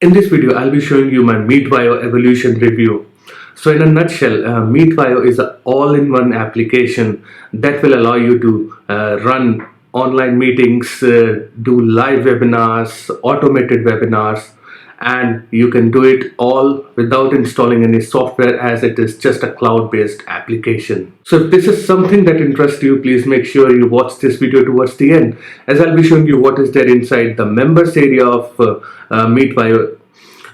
In this video, I'll be showing you my MeetBio evolution review. So in a nutshell, MeetBio is an all-in-one application that will allow you to run online meetings, do live webinars, automated webinars, and you can do it all without installing any software, as it is just a cloud-based application. So if this is something that interests you, please make sure you watch this video towards the end, as I'll be showing you what is there inside the members area of MeetBio.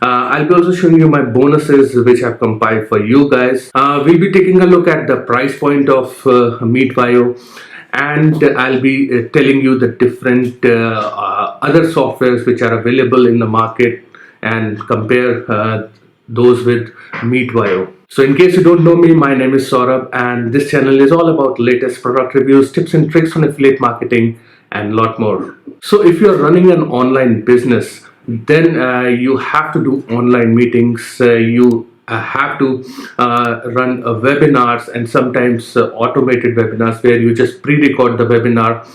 I'll be also showing you my bonuses which I've compiled for you guys. We'll be taking a look at the price point of MeetBio, and I'll be telling you the different other softwares which are available in the market and compare those with MeetBio. So in case you don't know me, my name is Saurabh, and this channel is all about latest product reviews, tips and tricks on affiliate marketing, and a lot more. So if you're running an online business, then you have to do online meetings, you have to run webinars, and sometimes automated webinars where you just pre-record the webinar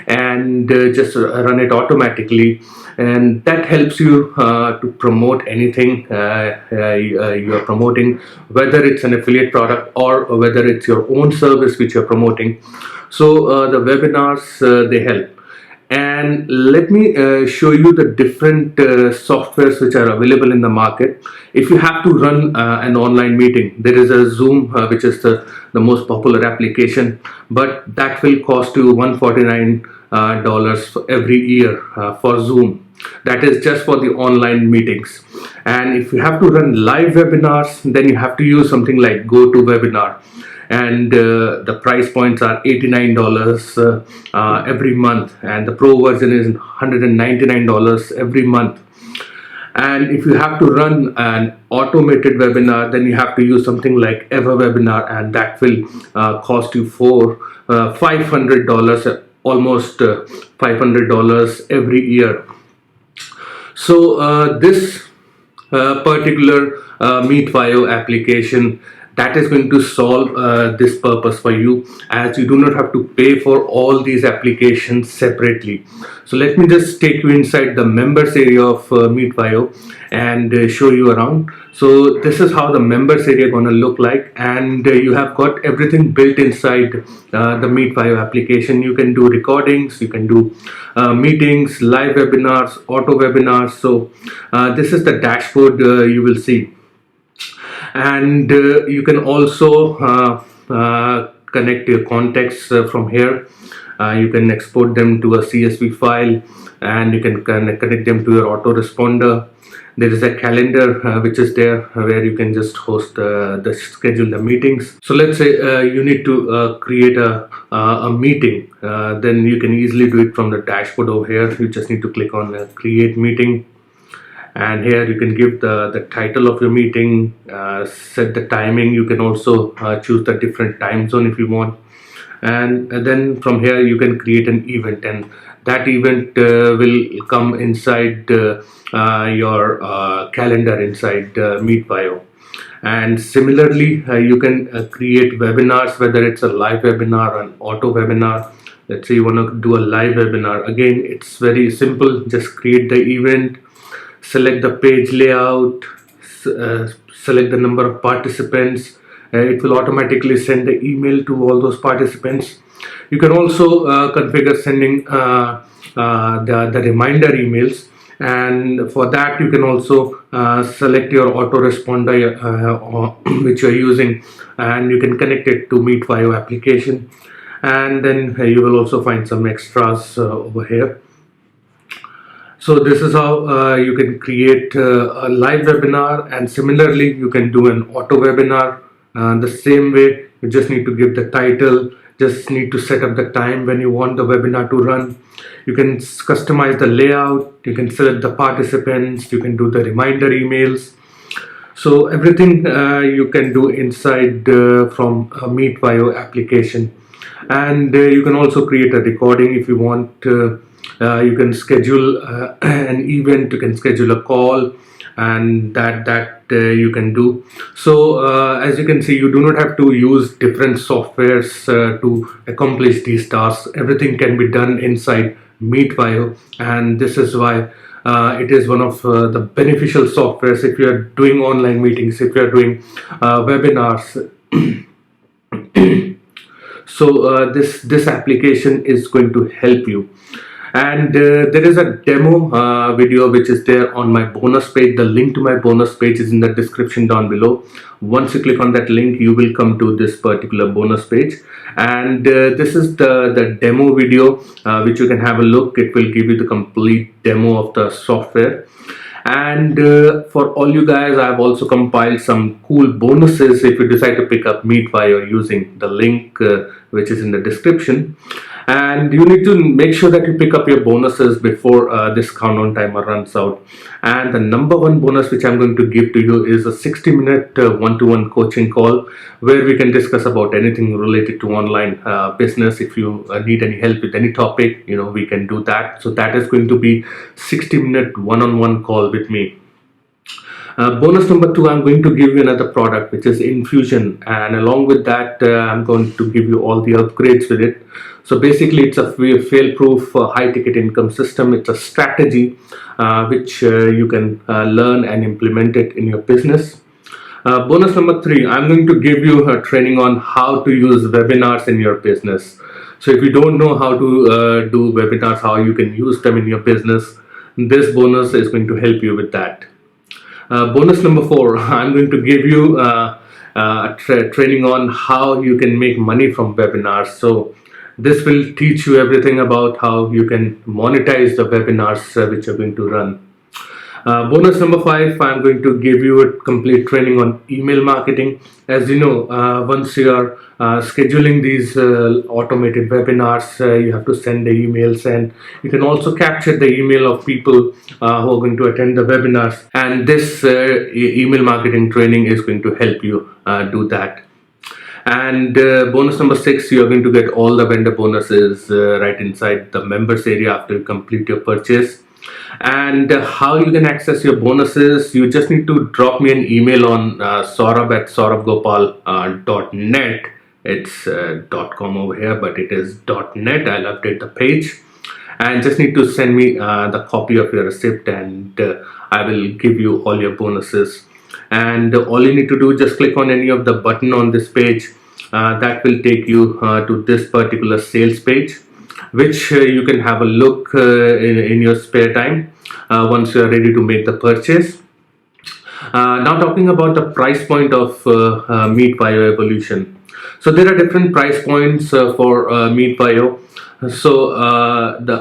and just run it automatically, and that helps you to promote anything you are promoting, whether it's an affiliate product or whether it's your own service which you're promoting. So the webinars, they help. And let me show you the different softwares which are available in the market. If you have to run an online meeting, there is a Zoom which is the most popular application, but that will cost you $149 for every year for Zoom. That is just for the online meetings. And if you have to run live webinars, then you have to use something like GoToWebinar, and the price points are $89 every month, and the pro version is $199 every month. And if you have to run an automated webinar, then you have to use something like EverWebinar, and that will cost you $500, almost $500 every year. So this particular MeetBio application, that is going to solve this purpose for you, as you do not have to pay for all these applications separately. So let me just take you inside the members area of MeetBio and show you around. So this is how the members area gonna look like, and you have got everything built inside the MeetBio application. You can do recordings, you can do meetings, live webinars, auto webinars. So this is the dashboard you will see. And you can also connect your contacts from here. You can export them to a CSV file, and you can connect them to your autoresponder. There is a calendar which is there where you can just host schedule the meetings. So let's say you need to create a meeting, then you can easily do it from the dashboard over here. You just need to click on create meeting. And here you can give the title of your meeting, set the timing. You can also choose the different time zone if you want. And then from here you can create an event, and that event will come inside your calendar inside MeetBio. And similarly, you can create webinars, whether it's a live webinar or an auto webinar. Let's say you want to do a live webinar. Again, it's very simple. Just create the event, select the page layout, select the number of participants. It will automatically send the email to all those participants. You can also configure sending the reminder emails, and for that you can also select your autoresponder which you are using, and you can connect it to MeetBio application, and then you will also find some extras over here. So this is how you can create a live webinar, and similarly you can do an auto webinar the same way. You just need to give the title, just need to set up the time when you want the webinar to run. You can customize the layout, you can select the participants, you can do the reminder emails. So everything you can do inside from a MeetBio application. And you can also create a recording if you want. You can schedule an event, you can schedule a call, and that you can do. So as you can see, you do not have to use different softwares to accomplish these tasks. Everything can be done inside MeetBio, and this is why It is one of the beneficial softwares if you are doing online meetings, if you are doing webinars. So this application is going to help you. And there is a demo video which is there on my bonus page. The link to my bonus page is in the description down below. Once you click on that link, you will come to this particular bonus page, and this is the demo video which you can have a look. It will give you the complete demo of the software. And for all you guys, I've also compiled some cool bonuses if you decide to pick up Meetwire using the link which is in the description. And you need to make sure that you pick up your bonuses before this countdown timer runs out. And the number one bonus which I'm going to give to you is a 60-minute one-to-one coaching call where we can discuss about anything related to online business. If you need any help with any topic, we can do that. So that is going to be 60-minute one-on-one call with me. Bonus number 2, I'm going to give you another product which is Infusion, and along with that I'm going to give you all the upgrades with it. So basically it's a fail-proof high ticket income system. It's a strategy which you can learn and implement it in your business. Bonus number 3, I'm going to give you a training on how to use webinars in your business. So if you don't know how to do webinars, how you can use them in your business, this bonus is going to help you with that. Bonus number 4, I'm going to give you training on how you can make money from webinars. So this will teach you everything about how you can monetize the webinars which you're going to run. Bonus number 5, I'm going to give you a complete training on email marketing. As you know, once you are scheduling these automated webinars, you have to send the emails, and you can also capture the email of people who are going to attend the webinars. And this email marketing training is going to help you do that. And bonus number 6, you are going to get all the vendor bonuses right inside the members area after you complete your purchase. And how you can access your bonuses, you just need to drop me an email on saurabh@saurabhgopal.net. It's .com over here, but it is .net. I'll update the page, and just need to send me the copy of your receipt, and I will give you all your bonuses. And all you need to do, just click on any of the button on this page. That will take you to this particular sales page, which you can have a look in your spare time once you are ready to make the purchase. Now talking about the price point of Meetwire Evolution. So there are different price points for Meetwire. So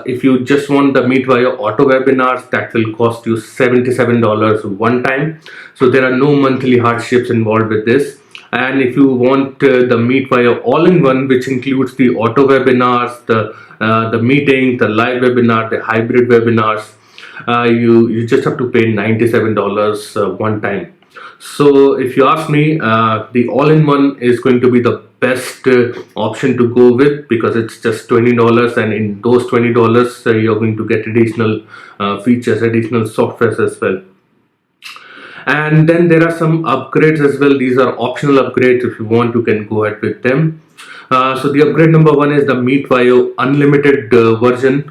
if you just want the Meetwire auto webinars, that will cost you $77 one time. So there are no monthly hardships involved with this. And if you want the Meetwire all-in-one, which includes the auto webinars, the meeting, the live webinar, the hybrid webinars, you just have to pay $97 one time. So if you ask me, the all-in-one is going to be the best option to go with, because it's just $20, and in those $20 you're going to get additional features, additional softwares as well. And then there are some upgrades as well. These are optional upgrades. If you want, you can go ahead with them. So the upgrade number 1 is the Meetwire Unlimited version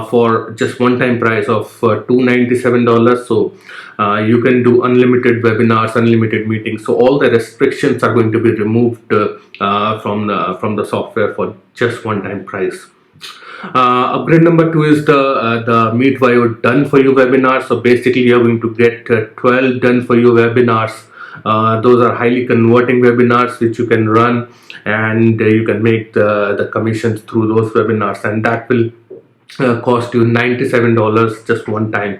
for just one-time price of $297. So you can do unlimited webinars, unlimited meetings. So all the restrictions are going to be removed from the software for just one-time price. Upgrade number 2 is the Meetwire Done For You webinar. So basically you're going to get 12 Done For You webinars. Those are highly converting webinars which you can run, and you can make the commissions through those webinars, and that will cost you $97 just one time.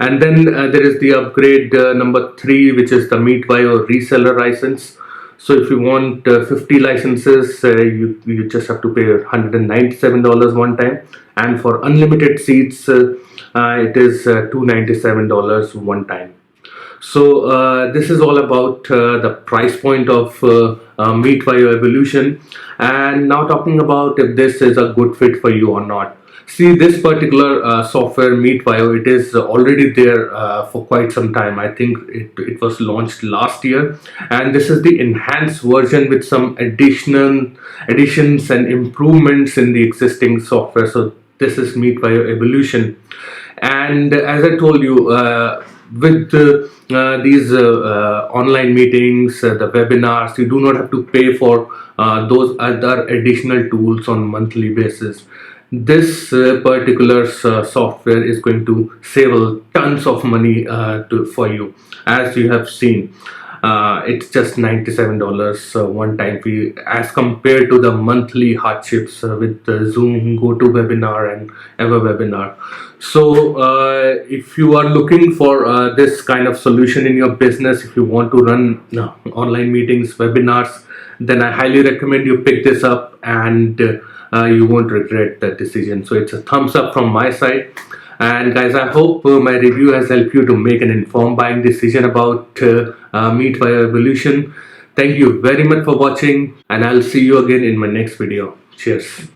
And then there is the upgrade number 3, which is the Meetwire Reseller License. So if you want 50 licenses, you just have to pay $197 one time, and for unlimited seats it is $297 one time. So this is all about the price point of Meetwire Evolution. And now talking about if this is a good fit for you or not. See, this particular software Meetwire, it is already there for quite some time. I think it was launched last year, and this is the enhanced version with some additions and improvements in the existing software. So this is Meetwire Evolution. And as I told you, with these online meetings, the webinars, you do not have to pay for those other additional tools on monthly basis. This particular software is going to save tons of money for you, as you have seen. It's just $97 one time fee, as compared to the monthly hardships with Zoom, GoToWebinar, and EverWebinar. So, if you are looking for this kind of solution in your business, if you want to run online meetings, webinars, then I highly recommend you pick this up, and you won't regret that decision. So, it's a thumbs up from my side. And guys, I hope my review has helped you to make an informed buying decision about Meet2io Evolution. Thank you very much for watching, and I'll see you again in my next video. Cheers.